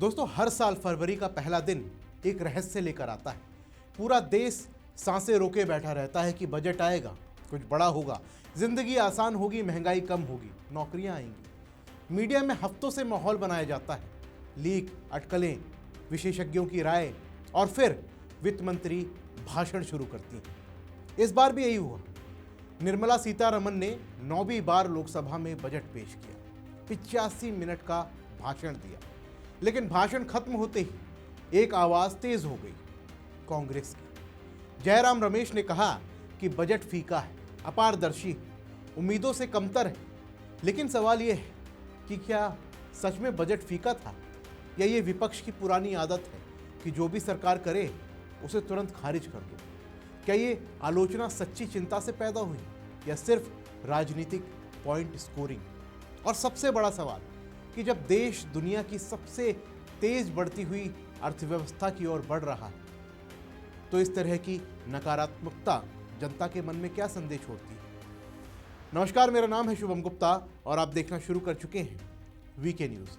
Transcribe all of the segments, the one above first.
दोस्तों, हर साल फरवरी का पहला दिन एक रहस्य लेकर आता है। पूरा देश सांसें रोके बैठा रहता है कि बजट आएगा, कुछ बड़ा होगा, जिंदगी आसान होगी, महंगाई कम होगी, नौकरियां आएंगी। मीडिया में हफ्तों से माहौल बनाया जाता है, लीक, अटकलें, विशेषज्ञों की राय, और फिर वित्त मंत्री भाषण शुरू करती हैं। इस बार भी यही हुआ। निर्मला सीतारमण ने 9वीं बार लोकसभा में बजट पेश किया, 85 मिनट का भाषण दिया। लेकिन भाषण खत्म होते ही एक आवाज तेज हो गई, कांग्रेस की। जयराम रमेश ने कहा कि बजट फीका है, अपारदर्शी, उम्मीदों से कमतर है। लेकिन सवाल यह है कि क्या सच में बजट फीका था, या ये विपक्ष की पुरानी आदत है कि जो भी सरकार करे उसे तुरंत खारिज कर दो। क्या ये आलोचना सच्ची चिंता से पैदा हुई, या सिर्फ राजनीतिक पॉइंट स्कोरिंग? और सबसे बड़ा सवाल कि जब देश दुनिया की सबसे तेज बढ़ती हुई अर्थव्यवस्था की ओर बढ़ रहा है, तो इस तरह की नकारात्मकता जनता के मन में क्या संदेश छोड़ती है? नमस्कार, मेरा नाम है शुभम गुप्ता और आप देखना शुरू कर चुके हैं वीके न्यूज़।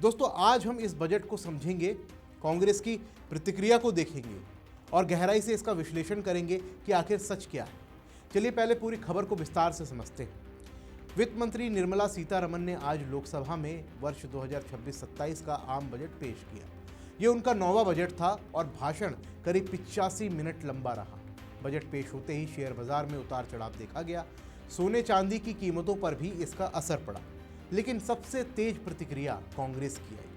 दोस्तों, आज हम इस बजट को समझेंगे, कांग्रेस की प्रतिक्रिया को देखेंगे और गहराई से इसका विश्लेषण करेंगे कि आखिर सच क्या है। चलिए पहले पूरी खबर को विस्तार से समझते हैं। वित्त मंत्री निर्मला सीतारमण ने आज लोकसभा में वर्ष 2026-27 का आम बजट पेश किया। ये उनका 9वां बजट था और भाषण करीब 85 मिनट लंबा रहा। बजट पेश होते ही शेयर बाजार में उतार चढ़ाव देखा गया। सोने चांदी की कीमतों पर भी इसका असर पड़ा। लेकिन सबसे तेज प्रतिक्रिया कांग्रेस की आई।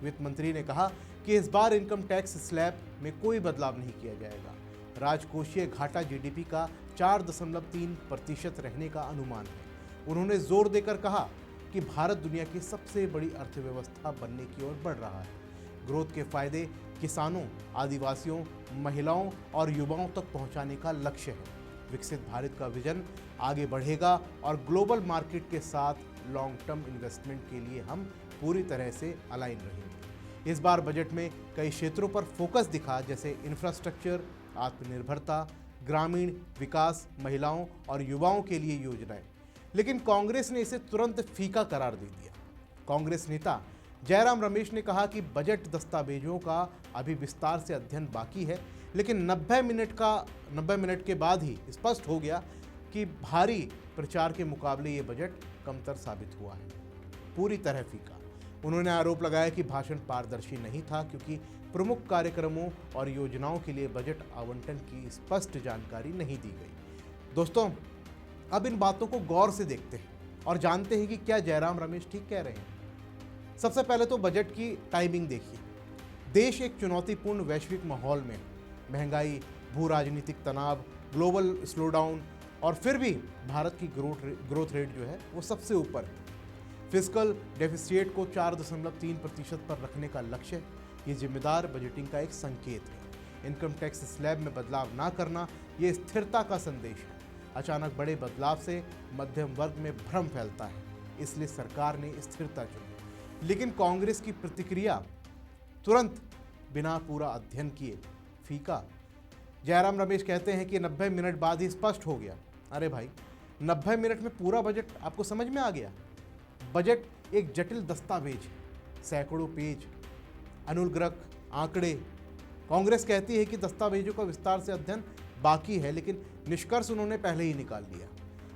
वित्त मंत्री ने कहा कि इस बार इनकम टैक्स स्लैब में कोई बदलाव नहीं किया जाएगा। राजकोषीय घाटा जीडीपी का 4.3% रहने का अनुमान है। उन्होंने जोर देकर कहा कि भारत दुनिया की सबसे बड़ी अर्थव्यवस्था बनने की ओर बढ़ रहा है। ग्रोथ के फायदे किसानों, आदिवासियों, महिलाओं और युवाओं तक पहुंचाने का लक्ष्य है। विकसित भारत का विजन आगे बढ़ेगा और ग्लोबल मार्केट के साथ लॉन्ग टर्म इन्वेस्टमेंट के लिए हम पूरी तरह से अलाइन रहेंगे। इस बार बजट में कई क्षेत्रों पर फोकस दिखा, जैसे इंफ्रास्ट्रक्चर, आत्मनिर्भरता, ग्रामीण विकास, महिलाओं और युवाओं के लिए योजनाएं। लेकिन कांग्रेस ने इसे तुरंत फीका करार दे दिया। कांग्रेस नेता जयराम रमेश ने कहा कि बजट दस्तावेजों का अभी विस्तार से अध्ययन बाकी है, लेकिन 90 मिनट के बाद ही स्पष्ट हो गया कि भारी प्रचार के मुकाबले ये बजट कमतर साबित हुआ है, पूरी तरह फीका। उन्होंने आरोप लगाया कि भाषण पारदर्शी नहीं था, क्योंकि प्रमुख कार्यक्रमों और योजनाओं के लिए बजट आवंटन की स्पष्ट जानकारी नहीं दी गई। दोस्तों, अब इन बातों को गौर से देखते हैं और जानते हैं कि क्या जयराम रमेश ठीक कह रहे हैं। सबसे पहले तो बजट की टाइमिंग देखिए। देश एक चुनौतीपूर्ण वैश्विक माहौल में, महंगाई, भू राजनीतिक तनाव, ग्लोबल स्लोडाउन, और फिर भी भारत की ग्रोथ रेट जो है वो सबसे ऊपर है। फिस्कल डेफिसिट को 4.3% पर रखने का लक्ष्य, ये जिम्मेदार बजटिंग का एक संकेत है। इनकम टैक्स स्लैब में बदलाव ना करना, ये स्थिरता का संदेश है। अचानक बड़े बदलाव से मध्यम वर्ग में भ्रम फैलता है, इसलिए सरकार ने स्थिरता चुनी। लेकिन कांग्रेस की प्रतिक्रिया तुरंत, बिना पूरा अध्ययन किए, फीका। जयराम रमेश कहते हैं कि 90 मिनट बाद ही स्पष्ट हो गया। अरे भाई, 90 मिनट में पूरा बजट आपको समझ में आ गया? बजट एक जटिल दस्तावेज है, सैकड़ों पेज, अनुग्रह, आंकड़े। कांग्रेस कहती है कि दस्तावेजों का विस्तार से अध्ययन बाकी है, लेकिन निष्कर्ष उन्होंने पहले ही निकाल लिया।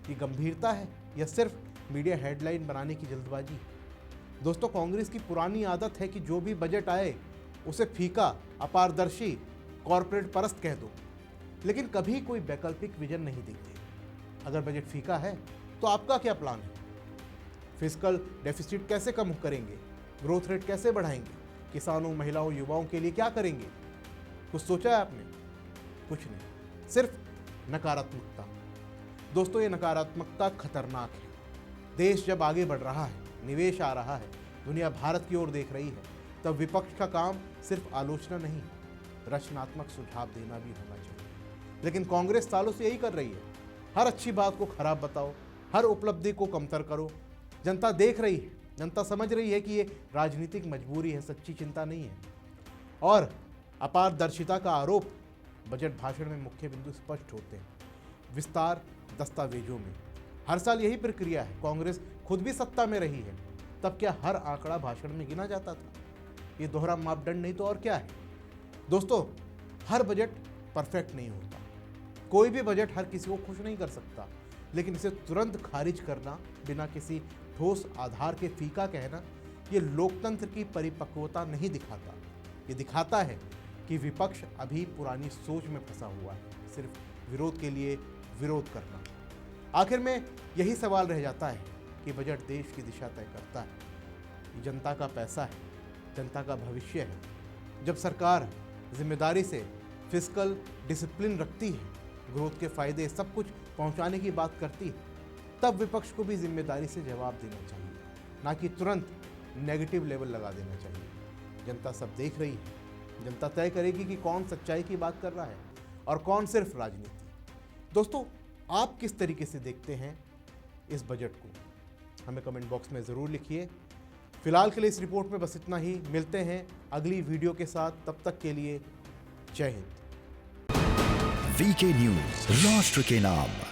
ये गंभीरता है या सिर्फ मीडिया हेडलाइन बनाने की जल्दबाजी? दोस्तों, कांग्रेस की पुरानी आदत है कि जो भी बजट आए उसे फीका, अपारदर्शी, कॉरपोरेट परस्त कह दो, लेकिन कभी कोई वैकल्पिक विजन नहीं देते। अगर बजट फीका है तो आपका क्या प्लान है? फिस्कल डेफिसिट कैसे कम करेंगे? ग्रोथ रेट कैसे बढ़ाएंगे? किसानों, महिलाओं, युवाओं के लिए क्या करेंगे? कुछ सोचा है आपने? कुछ नहीं, सिर्फ नकारात्मकता। दोस्तों, ये नकारात्मकता खतरनाक है। देश जब आगे बढ़ रहा है, निवेश आ रहा है, दुनिया भारत की ओर देख रही है, तब विपक्ष का काम सिर्फ आलोचना नहीं, रचनात्मक सुझाव देना भी होना चाहिए। लेकिन कांग्रेस सालों से यही कर रही है। हर अच्छी बात को खराब बताओ, हर उपलब्धि को कमतर करो। जनता देख रही है, जनता समझ रही है कि ये राजनीतिक मजबूरी है, सच्ची चिंता नहीं है। और अपारदर्शिता का आरोप बजट भाषण में मुख्य बिंदु स्पष्ट होते हैं। विस्तार दस्तावेजों में हर साल यही प्रक्रिया है। कांग्रेस खुद भी सत्ता में रही है, तब क्या हर आंकड़ा भाषण में गिना जाता था? ये दोहरा मापदंड नहीं तो और क्या है। दोस्तों, हर बजट परफेक्ट नहीं होता, कोई भी बजट हर किसी को खुश नहीं कर सकता, लेकिन इसे तुरंत खारिज करना, बिना किसी ठोस आधार के फीका कहना, ये लोकतंत्र की परिपक्वता नहीं दिखाता। ये दिखाता है कि विपक्ष अभी पुरानी सोच में फंसा हुआ है, सिर्फ विरोध के लिए विरोध करना। आखिर में यही सवाल रह जाता है कि बजट देश की दिशा तय करता है। ये जनता का पैसा है, जनता का भविष्य है। जब सरकार जिम्मेदारी से फिस्कल डिसिप्लिन रखती है, ग्रोथ के फायदे सब कुछ पहुंचाने की बात करती है, तब विपक्ष को भी जिम्मेदारी से जवाब देना चाहिए, ना कि तुरंत नेगेटिव लेवल लगा देना चाहिए। जनता सब देख रही है, जनता तय करेगी कि कौन सच्चाई की बात कर रहा है और कौन सिर्फ राजनीति। दोस्तों, आप किस तरीके से देखते हैं इस बजट को, हमें कमेंट बॉक्स में ज़रूर लिखिए। फिलहाल के लिए इस रिपोर्ट में बस इतना ही। मिलते हैं अगली वीडियो के साथ, तब तक के लिए जय हिंद। वीके न्यूज, राष्ट्र के नाम।